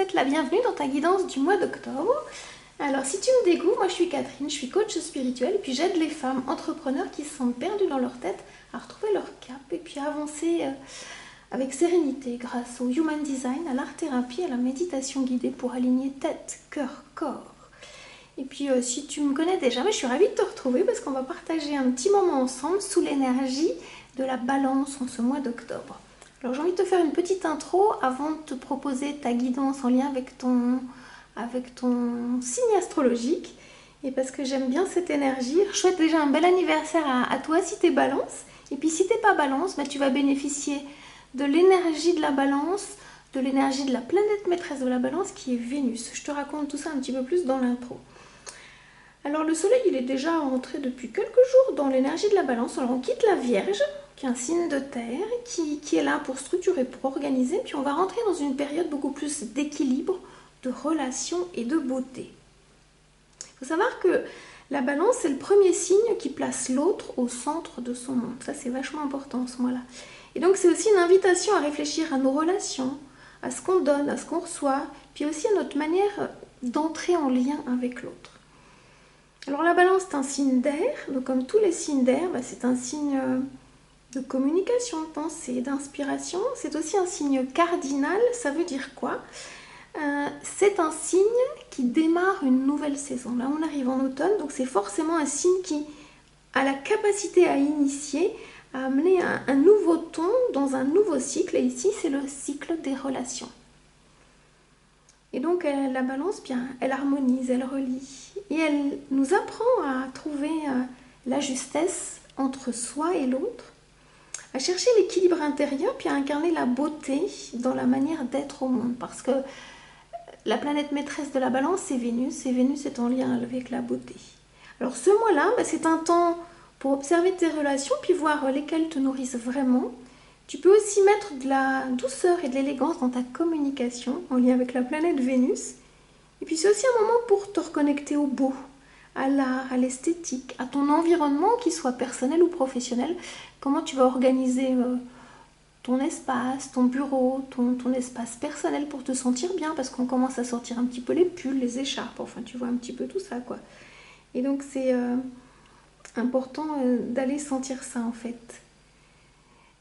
souhaite la bienvenue dans ta guidance du mois d'octobre. Alors si tu me découvres, moi je suis Catherine, je suis coach spirituelle et puis j'aide les femmes entrepreneurs qui se sentent perdues dans leur tête à retrouver leur cap et puis à avancer avec sérénité grâce au Human Design, à l'art-thérapie, à la méditation guidée pour aligner tête, cœur, corps. Et puis si tu me connais déjà, je suis ravie de te retrouver parce qu'on va partager un petit moment ensemble sous l'énergie de la balance en ce mois d'octobre. Alors j'ai envie de te faire une petite intro avant de te proposer ta guidance en lien avec ton signe astrologique. Et parce que j'aime bien cette énergie, je souhaite déjà un bel anniversaire à toi si tu es balance. Et puis si tu n'es pas balance, tu vas bénéficier de l'énergie de la balance, de l'énergie de la planète maîtresse de la balance qui est Vénus. Je te raconte tout ça un petit peu plus dans l'intro. Alors le soleil il est déjà rentré depuis quelques jours dans l'énergie de la balance. Alors on quitte la Vierge, qui est un signe de terre, qui est là pour structurer, pour organiser. Puis on va rentrer dans une période beaucoup plus d'équilibre, de relations et de beauté. Il faut savoir que la balance c'est le premier signe qui place l'autre au centre de son monde. Ça c'est vachement important en ce mois-là. Et donc c'est aussi une invitation à réfléchir à nos relations, à ce qu'on donne, à ce qu'on reçoit, puis aussi à notre manière d'entrer en lien avec l'autre. Alors la balance c'est un signe d'air, donc comme tous les signes d'air, c'est un signe de communication, de pensée, d'inspiration. C'est aussi un signe cardinal, ça veut dire quoi ? C'est un signe qui démarre une nouvelle saison. Là on arrive en automne, donc c'est forcément un signe qui a la capacité à initier, à amener un nouveau ton dans un nouveau cycle. Et ici c'est le cycle des relations. Et donc la balance, elle harmonise, elle relie. Et elle nous apprend à trouver la justesse entre soi et l'autre, à chercher l'équilibre intérieur, puis à incarner la beauté dans la manière d'être au monde. Parce que la planète maîtresse de la balance, c'est Vénus, et Vénus est en lien avec la beauté. Alors ce mois-là, c'est un temps pour observer tes relations, puis voir lesquelles te nourrissent vraiment. Tu peux aussi mettre de la douceur et de l'élégance dans ta communication, en lien avec la planète Vénus. Et puis c'est aussi un moment pour te reconnecter au beau, à l'art, à l'esthétique, à ton environnement, qu'il soit personnel ou professionnel. Comment tu vas organiser ton espace, ton bureau, ton espace personnel pour te sentir bien, parce qu'on commence à sortir un petit peu les pulls, les écharpes, enfin tu vois un petit peu tout ça quoi. Et donc c'est important d'aller sentir ça en fait.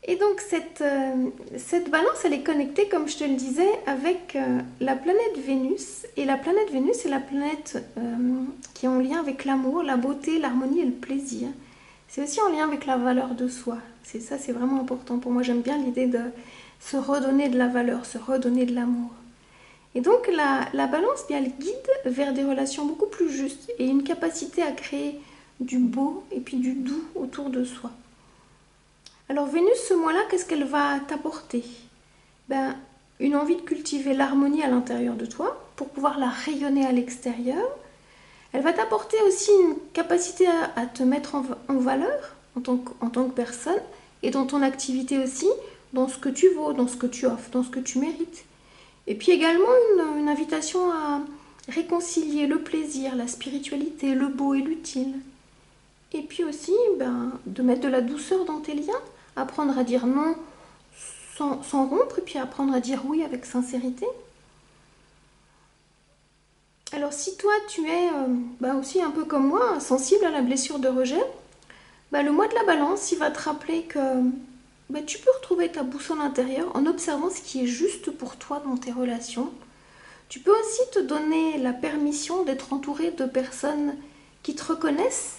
Et donc cette balance elle est connectée, comme je te le disais, avec la planète Vénus. Et la planète Vénus c'est la planète qui est en lien avec l'amour, la beauté, l'harmonie et le plaisir. C'est aussi en lien avec la valeur de soi. C'est vraiment important pour moi. J'aime bien l'idée de se redonner de la valeur, se redonner de l'amour. Et donc la balance, elle guide vers des relations beaucoup plus justes et une capacité à créer du beau et puis du doux autour de soi. Alors Vénus, ce mois-là, qu'est-ce qu'elle va t'apporter ? Une envie de cultiver l'harmonie à l'intérieur de toi pour pouvoir la rayonner à l'extérieur. Elle va t'apporter aussi une capacité à te mettre en valeur en tant que personne et dans ton activité aussi, dans ce que tu vaux, dans ce que tu offres, dans ce que tu mérites. Et puis également une invitation à réconcilier le plaisir, la spiritualité, le beau et l'utile. Et puis aussi de mettre de la douceur dans tes liens, apprendre à dire non sans rompre et puis apprendre à dire oui avec sincérité. Alors si toi tu es aussi un peu comme moi, sensible à la blessure de rejet, le mois de la balance il va te rappeler que tu peux retrouver ta boussole intérieure en observant ce qui est juste pour toi dans tes relations. Tu peux aussi te donner la permission d'être entouré de personnes qui te reconnaissent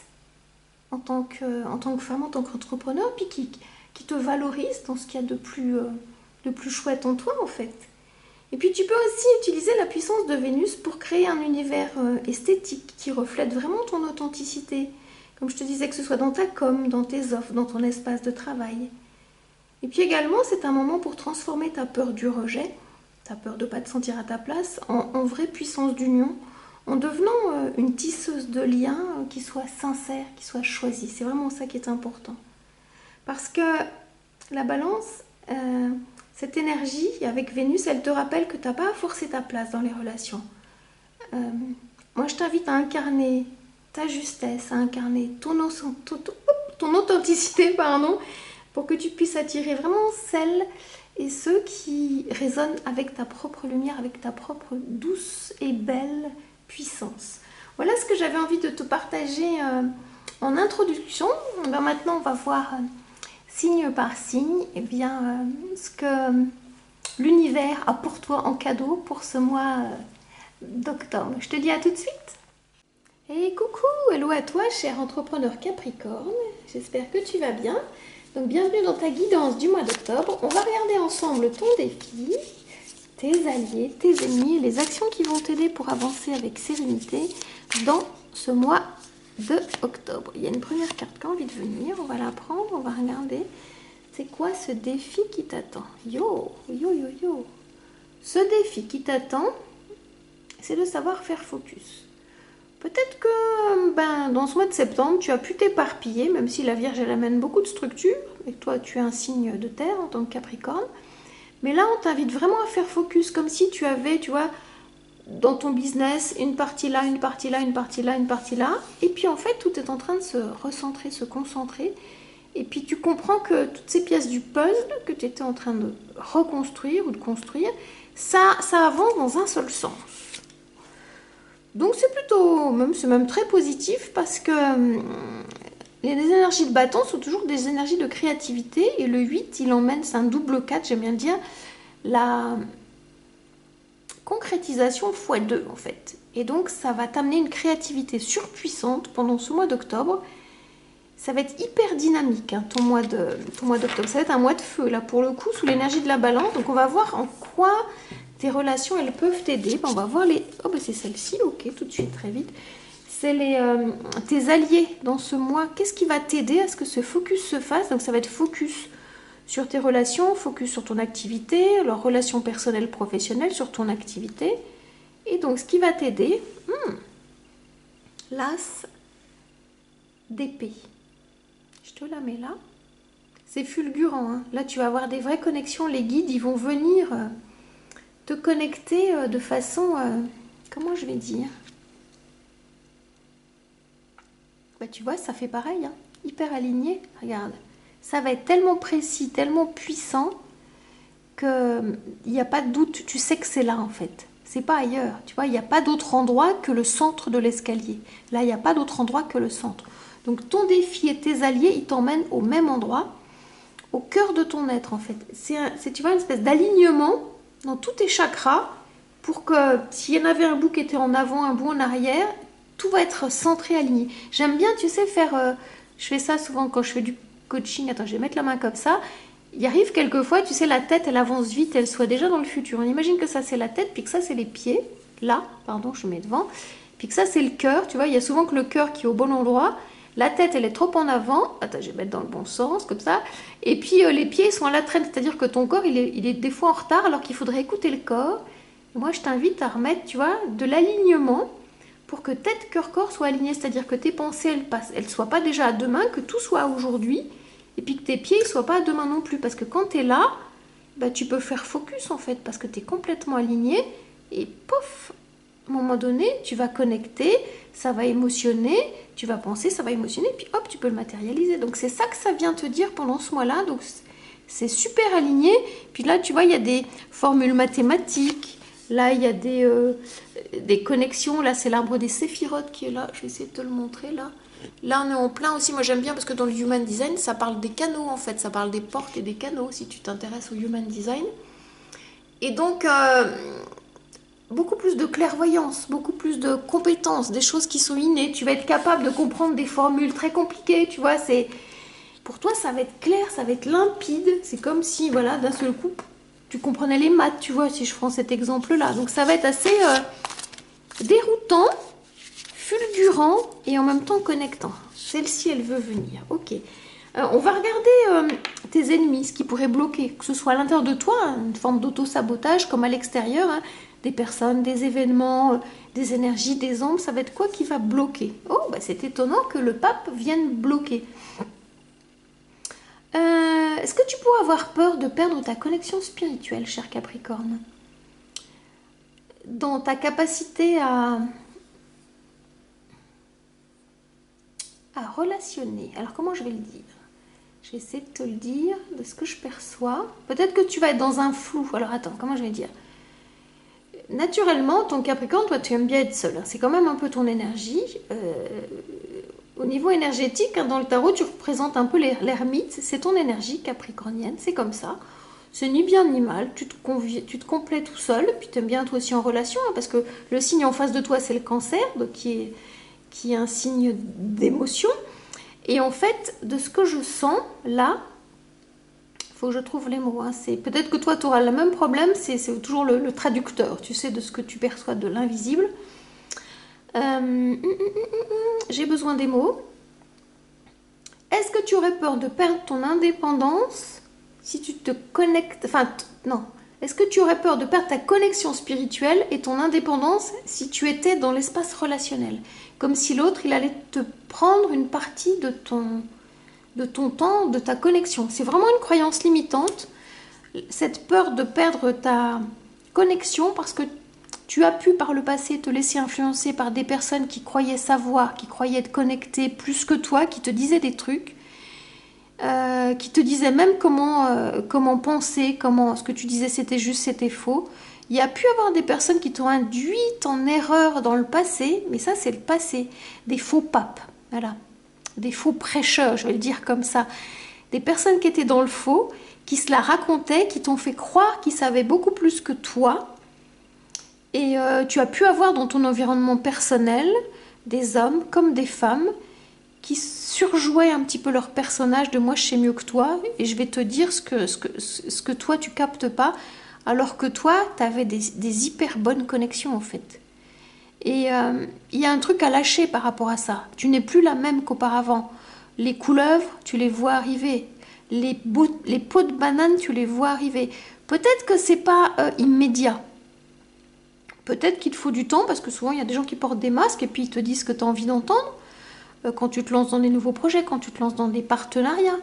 en tant que femme, en tant qu'entrepreneur, puis qui te valorisent dans ce qu'il y a de plus chouette en toi en fait. Et puis tu peux aussi utiliser la puissance de Vénus pour créer un univers esthétique qui reflète vraiment ton authenticité. Comme je te disais, que ce soit dans ta com, dans tes offres, dans ton espace de travail. Et puis également, c'est un moment pour transformer ta peur du rejet, ta peur de ne pas te sentir à ta place, en vraie puissance d'union, en devenant une tisseuse de liens qui soit sincère, qui soit choisie. C'est vraiment ça qui est important. Parce que la balance, cette énergie avec Vénus, elle te rappelle que tu n'as pas à forcer ta place dans les relations. Moi, je t'invite à incarner ta justesse, à incarner ton authenticité, pour que tu puisses attirer vraiment celles et ceux qui résonnent avec ta propre lumière, avec ta propre douce et belle puissance. Voilà ce que j'avais envie de te partager en introduction. Ben maintenant, on va voir signe par signe ce que l'univers a pour toi en cadeau pour ce mois d'octobre. Je te dis à tout de suite. Et coucou, hello à toi, cher entrepreneur Capricorne. J'espère que tu vas bien. Donc bienvenue dans ta guidance du mois d'octobre. On va regarder ensemble ton défi, tes alliés, tes ennemis, les actions qui vont t'aider pour avancer avec sérénité dans ce mois de octobre. Il y a une première carte qui a envie de venir, on va la prendre, on va regarder. C'est quoi ce défi qui t'attend? Yo. Ce défi qui t'attend, c'est de savoir faire focus. Peut-être que dans ce mois de septembre, tu as pu t'éparpiller, même si la Vierge elle amène beaucoup de structure, et toi tu es un signe de terre en tant que Capricorne. Mais là, on t'invite vraiment à faire focus, comme si tu avais, tu vois, dans ton business, une partie là, une partie là, une partie là, une partie là. Et puis en fait, tout est en train de se recentrer, se concentrer. Et puis tu comprends que toutes ces pièces du puzzle que tu étais en train de reconstruire ou de construire, ça avance dans un seul sens. Donc c'est même très positif parce que les énergies de bâton sont toujours des énergies de créativité. Et le 8, il emmène, c'est un double 4, j'aime bien dire, la concrétisation x2 en fait. Et donc ça va t'amener une créativité surpuissante pendant ce mois d'octobre. Ça va être hyper dynamique, hein, ton mois d'octobre. Ça va être un mois de feu, là, pour le coup, sous l'énergie de la balance. Donc, on va voir en quoi tes relations, elles peuvent t'aider. On va voir les... Oh, c'est celle-ci, ok, tout de suite, très vite. C'est tes alliés dans ce mois. Qu'est-ce qui va t'aider à ce que ce focus se fasse? Donc, ça va être focus sur tes relations, focus sur ton activité, leurs relations personnelles, professionnelles, sur ton activité. Et donc, ce qui va t'aider, l'as d'épée. Je te la mets là. C'est fulgurant. Hein. Là, tu vas avoir des vraies connexions. Les guides, ils vont venir te connecter de façon... comment je vais dire? Tu vois, ça fait pareil. Hein. Hyper aligné. Regarde. Ça va être tellement précis, tellement puissant qu'il n'y a pas de doute. Tu sais que c'est là, en fait. C'est pas ailleurs. Tu vois, il n'y a pas d'autre endroit que le centre de l'escalier. Là, il n'y a pas d'autre endroit que le centre. Donc ton défi et tes alliés, ils t'emmènent au même endroit, au cœur de ton être en fait. C'est tu vois, une espèce d'alignement dans tous tes chakras pour que s'il y en avait un bout qui était en avant, un bout en arrière, tout va être centré, aligné. J'aime bien, tu sais, je fais ça souvent quand je fais du coaching. Attends, je vais mettre la main comme ça. Il arrive quelquefois, tu sais, la tête, elle avance vite, elle soit déjà dans le futur. On imagine que ça, c'est la tête, puis que ça, c'est les pieds. Là, pardon, je mets devant. Puis que ça, c'est le cœur. Tu vois, il y a souvent que le cœur qui est au bon endroit. La tête, elle est trop en avant. Attends, je vais mettre dans le bon sens, comme ça. Et puis, les pieds sont à la traîne. C'est-à-dire que ton corps, il est des fois en retard, alors qu'il faudrait écouter le corps. Et moi, je t'invite à remettre, tu vois, de l'alignement pour que tête, cœur, corps soient alignés. C'est-à-dire que tes pensées, elles ne soient pas déjà à demain, que tout soit aujourd'hui. Et puis que tes pieds ne soient pas à demain non plus. Parce que quand tu es là, tu peux faire focus, en fait. Parce que tu es complètement aligné. Et pof, à un moment donné, tu vas connecter, ça va émotionner, tu vas penser, ça va émotionner, puis hop, tu peux le matérialiser. Donc c'est ça que ça vient te dire pendant ce mois-là. Donc c'est super aligné. Puis là, tu vois, il y a des formules mathématiques. Là, il y a des connexions. Là, c'est l'arbre des séphirotes qui est là. Je vais essayer de te le montrer là. Là, on est en plein aussi. Moi, j'aime bien parce que dans le Human Design, ça parle des canaux en fait. Ça parle des portes et des canaux si tu t'intéresses au Human Design. Et donc... beaucoup plus de clairvoyance, beaucoup plus de compétences, des choses qui sont innées. Tu vas être capable de comprendre des formules très compliquées, tu vois. Pour toi, ça va être clair, ça va être limpide. C'est comme si, voilà, d'un seul coup, tu comprenais les maths, tu vois, si je prends cet exemple-là. Donc, ça va être assez déroutant, fulgurant et en même temps connectant. Celle-ci, elle veut venir. Ok. On va regarder tes ennemis, ce qui pourrait bloquer, que ce soit à l'intérieur de toi, une forme d'auto-sabotage, comme à l'extérieur, hein, des personnes, des événements, des énergies, des ombres, ça va être quoi qui va bloquer? Oh, c'est étonnant que le pape vienne bloquer. Est-ce que tu pourrais avoir peur de perdre ta connexion spirituelle, cher Capricorne? Dans ta capacité à relationner. Alors, comment je vais le dire? J'essaie de te le dire, de ce que je perçois. Peut-être que tu vas être dans un flou. Alors attends, comment je vais dire? Naturellement, ton Capricorne, toi, tu aimes bien être seul. C'est quand même un peu ton énergie. Au niveau énergétique, dans le tarot, tu représentes un peu l'ermite. C'est ton énergie capricornienne, c'est comme ça. C'est ni bien ni mal. Tu te complais tout seul. Puis tu aimes bien toi aussi en relation, parce que le signe en face de toi, c'est le Cancer, donc qui est un signe d'émotion. Et en fait, de ce que je sens là, il faut que je trouve les mots. C'est peut-être que toi, tu auras le même problème. C'est toujours le traducteur, tu sais, de ce que tu perçois de l'invisible. J'ai besoin des mots. Est-ce que tu aurais peur de perdre ton indépendance si tu te connectes... Enfin, non. Est-ce que tu aurais peur de perdre ta connexion spirituelle et ton indépendance si tu étais dans l'espace relationnel? Comme si l'autre, il allait te prendre une partie de ton temps, de ta connexion. C'est vraiment une croyance limitante, cette peur de perdre ta connexion parce que tu as pu par le passé te laisser influencer par des personnes qui croyaient savoir, qui croyaient être connectées plus que toi, qui te disaient des trucs, qui te disaient même comment penser, ce que tu disais c'était juste, c'était faux. Il y a pu avoir des personnes qui t'ont induite en erreur dans le passé, mais ça c'est le passé. Des faux papes, voilà. Des faux prêcheurs, je vais le dire comme ça. Des personnes qui étaient dans le faux, qui se la racontaient, qui t'ont fait croire qu'ils savaient beaucoup plus que toi. Et tu as pu avoir dans ton environnement personnel des hommes comme des femmes qui surjouaient un petit peu leur personnage de moi je sais mieux que toi et je vais te dire ce que toi tu captes pas alors que toi tu avais des hyper bonnes connexions en fait. Et il y a un truc à lâcher par rapport à ça. Tu n'es plus la même qu'auparavant. Les couleuvres, tu les vois arriver. Les pots de banane, tu les vois arriver. Peut-être que c'est pas immédiat. Peut-être qu'il te faut du temps, parce que souvent il y a des gens qui portent des masques et puis ils te disent ce que tu as envie d'entendre quand tu te lances dans des nouveaux projets, quand tu te lances dans des partenariats.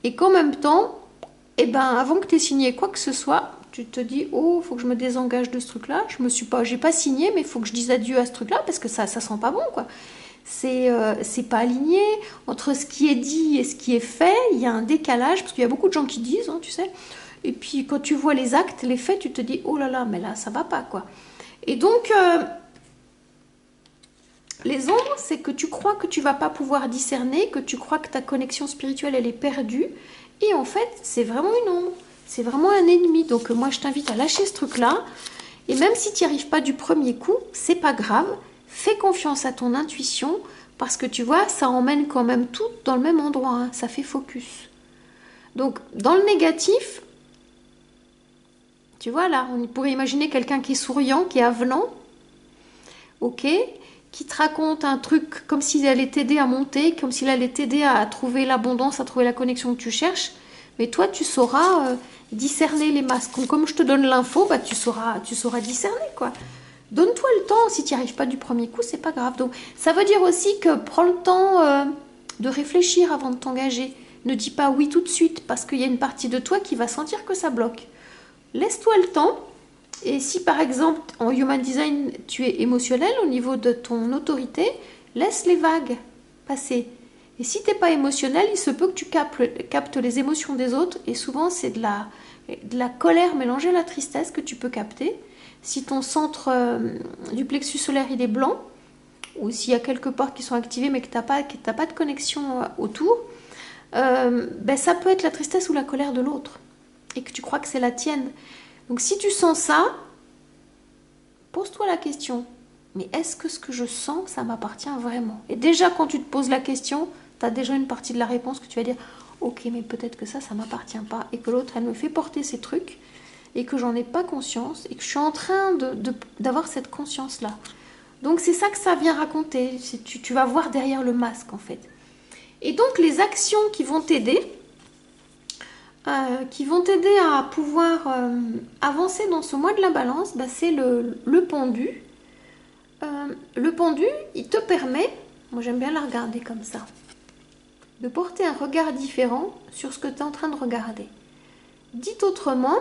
Et qu'en même temps, avant que tu aies signé quoi que ce soit, tu te dis « Oh, il faut que je me désengage de ce truc-là. J'ai pas signé, mais il faut que je dise adieu à ce truc-là parce que ça sent pas bon, quoi. » C'est pas aligné. Entre ce qui est dit et ce qui est fait, il y a un décalage, parce qu'il y a beaucoup de gens qui disent, tu sais. Et puis quand tu vois les actes, les faits, tu te dis « Oh là là, mais là, ça va pas, quoi. » Et donc, les ombres, c'est que tu crois que tu vas pas pouvoir discerner, que tu crois que ta connexion spirituelle, elle est perdue. Et en fait, c'est vraiment une ombre. C'est vraiment un ennemi. Donc, moi, je t'invite à lâcher ce truc-là. Et même si tu n'y arrives pas du premier coup, c'est pas grave. Fais confiance à ton intuition. Parce que tu vois, ça emmène quand même tout dans le même endroit. Ça fait focus. Donc, dans le négatif... Tu vois là, on pourrait imaginer quelqu'un qui est souriant, qui est avenant, ok, qui te raconte un truc comme s'il allait t'aider à monter, comme s'il allait t'aider à trouver l'abondance, à trouver la connexion que tu cherches. Mais toi, tu sauras discerner les masques. Comme je te donne l'info, tu sauras discerner, quoi. Donne-toi le temps. Si tu n'y arrives pas du premier coup, c'est pas grave. Donc, ça veut dire aussi que prends le temps de réfléchir avant de t'engager. Ne dis pas oui tout de suite, parce qu'il y a une partie de toi qui va sentir que ça bloque. Laisse-toi le temps. Et si par exemple en Human Design tu es émotionnel au niveau de ton autorité, laisse les vagues passer. Et si tu n'es pas émotionnel, il se peut que tu captes les émotions des autres. Et souvent c'est de la colère mélangée à la tristesse que tu peux capter. Si ton centre du plexus solaire il est blanc, ou s'il y a quelques portes qui sont activées mais que tu n'as pas de connexion autour, ça peut être la tristesse ou la colère de l'autre. Et que tu crois que c'est la tienne. Donc si tu sens ça, pose-toi la question. Mais est-ce que ce que je sens, ça m'appartient vraiment? Et déjà quand tu te poses la question, tu as déjà une partie de la réponse que tu vas dire ok, mais peut-être que ça m'appartient pas. Et que l'autre, elle me fait porter ces trucs et que j'en ai pas conscience et que je suis en train d'avoir cette conscience-là. Donc c'est ça que ça vient raconter. Tu vas voir derrière le masque en fait. Et donc les actions qui vont t'aider, à pouvoir avancer dans ce mois de la balance, c'est le pendu. Le pendu, il te permet, moi j'aime bien la regarder comme ça, de porter un regard différent sur ce que tu es en train de regarder. Dit autrement,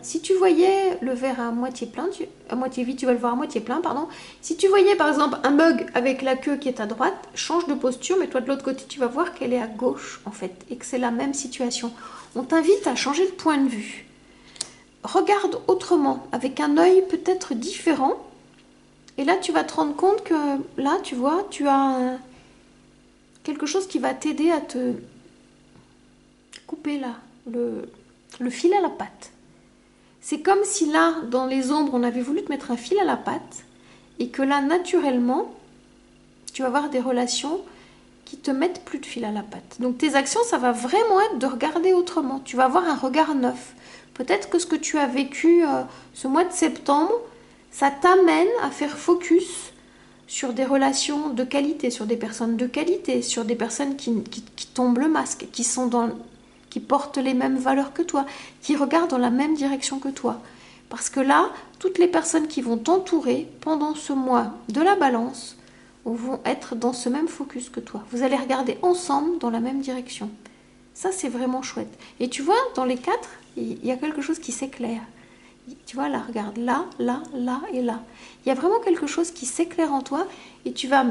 si tu voyais le verre à moitié plein, à moitié vide, tu vas le voir à moitié plein, pardon. Si tu voyais par exemple un mug avec la queue qui est à droite, change de posture, mais toi de l'autre côté, tu vas voir qu'elle est à gauche en fait, et que c'est la même situation. On t'invite à changer de point de vue. Regarde autrement, avec un œil peut-être différent. Et là, tu vas te rendre compte que là, tu vois, tu as quelque chose qui va t'aider à te couper là, le fil à la patte. C'est comme si là, dans les ombres, on avait voulu te mettre un fil à la patte et que là, naturellement, tu vas avoir des relations qui te mettent plus de fil à la patte. Donc tes actions, ça va vraiment être de regarder autrement. Tu vas avoir un regard neuf. Peut-être que ce que tu as vécu ce mois de septembre, ça t'amène à faire focus sur des relations de qualité, sur des personnes de qualité, sur des personnes qui tombent le masque, qui portent les mêmes valeurs que toi, qui regardent dans la même direction que toi. Parce que là, toutes les personnes qui vont t'entourer pendant ce mois de la balance vont être dans ce même focus que toi. Vous allez regarder ensemble dans la même direction. Ça, c'est vraiment chouette. Et tu vois, dans les quatre, il y a quelque chose qui s'éclaire. Tu vois, là, regarde, là, là, là et là. Il y a vraiment quelque chose qui s'éclaire en toi et tu vas,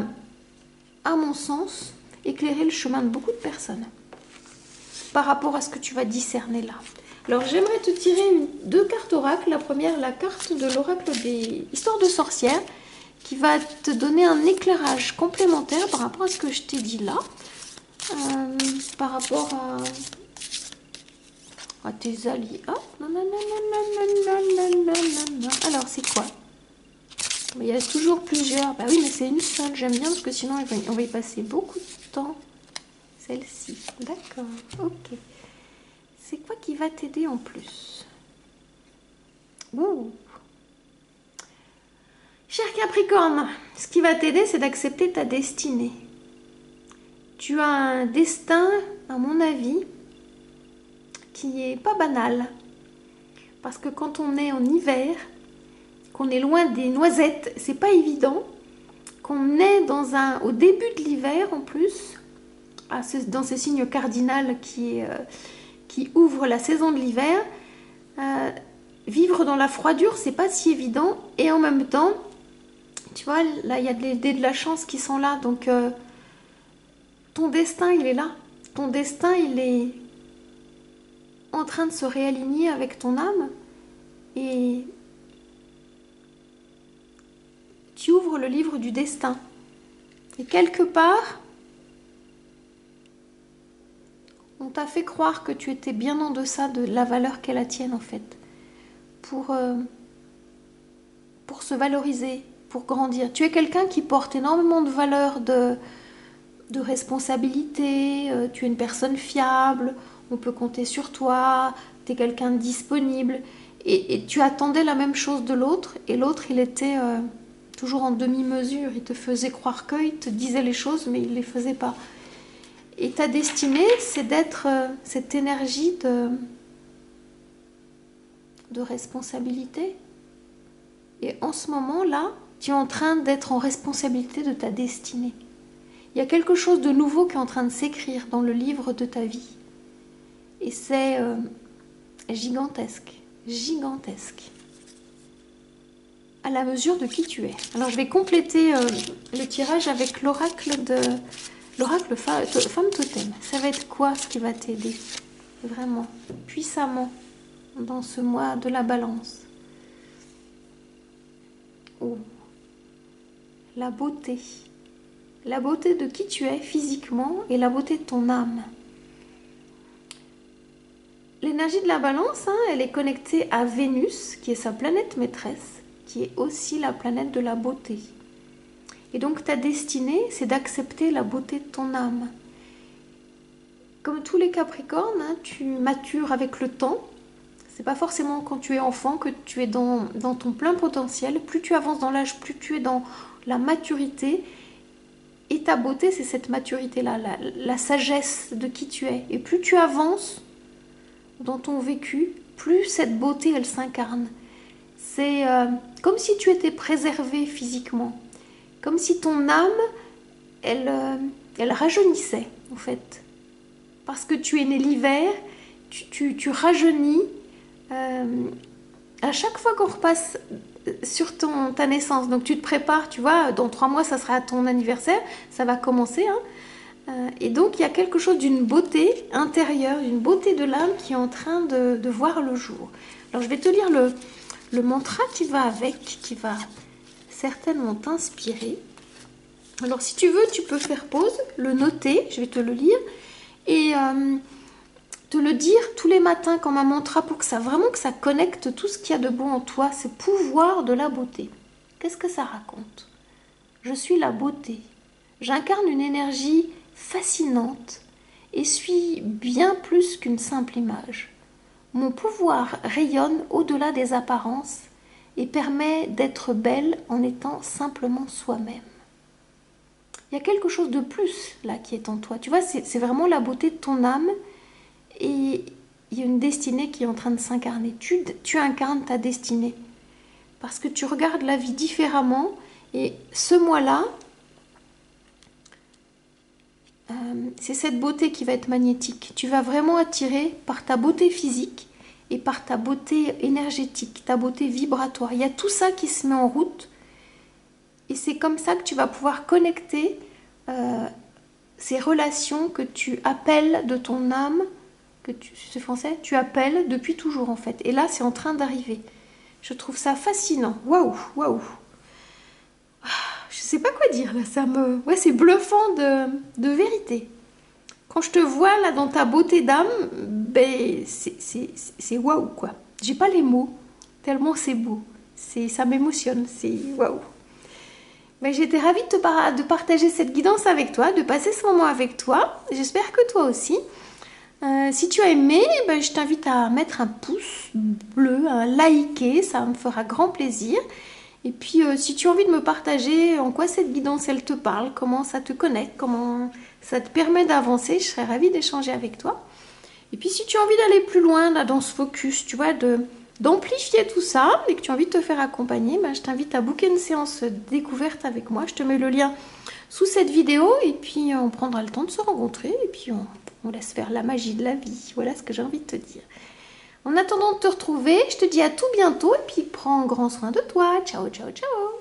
à mon sens, éclairer le chemin de beaucoup de personnes par rapport à ce que tu vas discerner là. Alors, j'aimerais te tirer deux cartes oracle. La première, la carte de l'oracle des histoires de sorcières, qui va te donner un éclairage complémentaire par rapport à ce que je t'ai dit là, par rapport à tes alliés. Oh, alors, c'est quoi? Il y a toujours plusieurs. Bah oui, mais c'est une seule. J'aime bien parce que sinon, on va y passer beaucoup de temps. Celle-ci. D'accord. Ok. C'est quoi qui va t'aider en plus? Ouh. Cher Capricorne, ce qui va t'aider, c'est d'accepter ta destinée. Tu as un destin, à mon avis, qui n'est pas banal. Parce que quand on est en hiver, qu'on est loin des noisettes, c'est pas évident. Qu'on est au début de l'hiver en plus, dans ce signe cardinal qui ouvre la saison de l'hiver, vivre dans la froidure, c'est pas si évident. Et en même temps, tu vois, là, il y a des dés de la chance qui sont là. Donc, ton destin, il est là. Ton destin, il est en train de se réaligner avec ton âme. Et tu ouvres le livre du destin. Et quelque part, on t'a fait croire que tu étais bien en deçà de la valeur qu'est la tienne, en fait. Pour se valoriser, pour grandir. Tu es quelqu'un qui porte énormément de valeur de responsabilité, tu es une personne fiable, on peut compter sur toi, tu es quelqu'un de disponible. Et tu attendais la même chose de l'autre, et l'autre, il était toujours en demi-mesure. Il te faisait croire qu'il te disait les choses, mais il ne les faisait pas. Et ta destinée, c'est d'être cette énergie de responsabilité. Et en ce moment-là, tu es en train d'être en responsabilité de ta destinée. Il y a quelque chose de nouveau qui est en train de s'écrire dans le livre de ta vie. Et c'est gigantesque, gigantesque. À la mesure de qui tu es. Alors je vais compléter le tirage avec l'oracle femme totem. Ça va être quoi ce qui va t'aider vraiment, puissamment, dans ce mois de la balance? Oh. La beauté. La beauté de qui tu es physiquement et la beauté de ton âme. L'énergie de la balance, elle est connectée à Vénus, qui est sa planète maîtresse, qui est aussi la planète de la beauté. Et donc ta destinée, c'est d'accepter la beauté de ton âme. Comme tous les Capricornes, tu matures avec le temps. C'est pas forcément quand tu es enfant que tu es dans ton plein potentiel. Plus tu avances dans l'âge, plus tu es dans la maturité. Et ta beauté, c'est cette maturité-là, la sagesse de qui tu es. Et plus tu avances dans ton vécu, plus cette beauté, elle s'incarne. C'est comme si tu étais préservé physiquement. Comme si ton âme, elle rajeunissait, en fait. Parce que tu es né l'hiver, tu rajeunis à chaque fois qu'on repasse sur ta naissance, donc tu te prépares, tu vois, dans 3 mois, ça sera ton anniversaire, ça va commencer, hein. Et donc, il y a quelque chose d'une beauté intérieure, d'une beauté de l'âme qui est en train de voir le jour. Alors, je vais te lire le mantra qui va avec, qui va certainement t'inspirer. Alors, si tu veux, tu peux faire pause, le noter, je vais te le lire, et te le dire tous les matins comme un mantra pour que ça connecte tout ce qu'il y a de beau en toi, ce pouvoir de la beauté. Qu'est-ce que ça raconte? Je suis la beauté. J'incarne une énergie fascinante et suis bien plus qu'une simple image. Mon pouvoir rayonne au-delà des apparences et permet d'être belle en étant simplement soi-même. Il y a quelque chose de plus là qui est en toi. Tu vois, c'est vraiment la beauté de ton âme et il y a une destinée qui est en train de s'incarner. Tu incarnes ta destinée parce que tu regardes la vie différemment et ce mois-là, c'est cette beauté qui va être magnétique. Tu vas vraiment attirer par ta beauté physique et par ta beauté énergétique, ta beauté vibratoire. Il y a tout ça qui se met en route et c'est comme ça que tu vas pouvoir connecter ces relations que tu appelles de ton âme, c'est français, tu appelles depuis toujours en fait. Et là, c'est en train d'arriver. Je trouve ça fascinant. Waouh, waouh. Je sais pas quoi dire là, ouais, c'est bluffant de vérité. Quand je te vois là dans ta beauté d'âme, ben c'est waouh quoi. J'ai pas les mots, tellement c'est beau. Ça m'émotionne, c'est waouh. Ben, j'étais ravie de partager cette guidance avec toi, de passer ce moment avec toi. J'espère que toi aussi. Si tu as aimé, ben, je t'invite à mettre un pouce bleu, à liker, ça me fera grand plaisir. Et puis, si tu as envie de me partager en quoi cette guidance, elle te parle, comment ça te connecte, comment ça te permet d'avancer, je serais ravie d'échanger avec toi. Et puis, si tu as envie d'aller plus loin là, dans ce focus, tu vois, d'amplifier tout ça et que tu as envie de te faire accompagner, ben, je t'invite à booker une séance découverte avec moi. Je te mets le lien sous cette vidéo et puis on prendra le temps de se rencontrer et puis on laisse faire la magie de la vie. Voilà ce que j'ai envie de te dire. En attendant de te retrouver, je te dis à tout bientôt et puis prends grand soin de toi. Ciao, ciao, ciao.